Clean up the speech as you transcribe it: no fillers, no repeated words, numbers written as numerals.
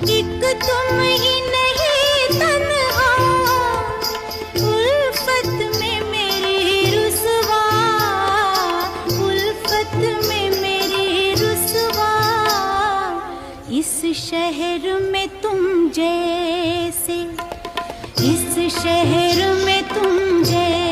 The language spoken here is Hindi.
एक तुम ही नहीं तन्हा, उल्फत में मेरी रुसवा, उल्फत में मेरी रुसवा। इस शहर में तुम जैसे, इस शहर में तुम जैसे